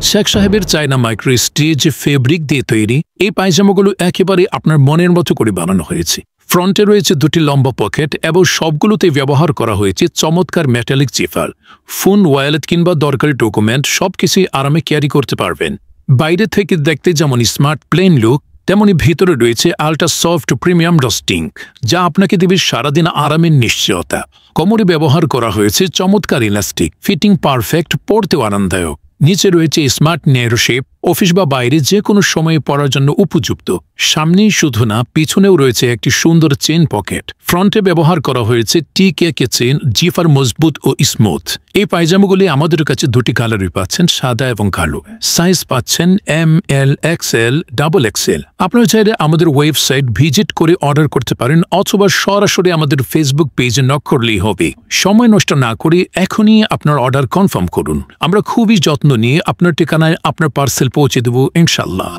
শেখ সাহেবের China micro stitch fabric দিয়ে তৈরি এই পায়জামাগুলো একেবারে আপনার মনের মতো করে বানানো হয়েছে। ফ্রন্টে রয়েছে দুটি লম্বা পকেট এবং সবগুলোতে ব্যবহার করা হয়েছে চমৎকার মেটালিক জিপার। ফোন, ওয়ালেট কিংবা দরকারি ডকুমেন্ট সবকিছুই আরামে ক্যারি করতে পারবেন। বাইরে থেকে দেখতে যেমন স্মার্ট প্লেন লুক, তেমনি ভিতরে রয়েছে আল্ট্রা সফট প্রিমিয়াম ডস্টিং, যা আপনাকে দেবে সারাদিন আরামের নিশ্চয়তা। কোমরে ব্যবহার করা হয়েছে চমৎকার ইলাস্টিক, ফিটিং পারফেক্ট, পরতেও আরামদায়ক। নিচে রয়েছে স্মার্ট ন্যারো শেপ, অফিস বা বাইরে যে কোনো সময়ে পরার জন্য উপযুক্ত। সামনেই শুধু না, পিছনেও রয়েছে একটি সুন্দর চেন পকেট। ফ্রন্টে ব্যবহার করা হয়েছে টিকে চেন, জিপার মজবুত ও স্মুথ। এই পায়জামাগুলি আমাদের কাছে দুটি কালারই পাচ্ছেন, সাদা এবং কালো। সাইজ পাচ্ছেন ML, XL, XXL। আপনারা চাইলে আমাদের ওয়েবসাইট ভিজিট করে অর্ডার করতে পারেন অথবা সরাসরি আমাদের ফেসবুক পেজে নক করলেই হবে। সময় নষ্ট না করে এখনই আপনার অর্ডার কনফার্ম করুন। আমরা খুবই যত্ন নিয়ে আপনার ঠিকানায় আপনার পার্সেল পৌঁছে দেব ইনশাল্লাহ।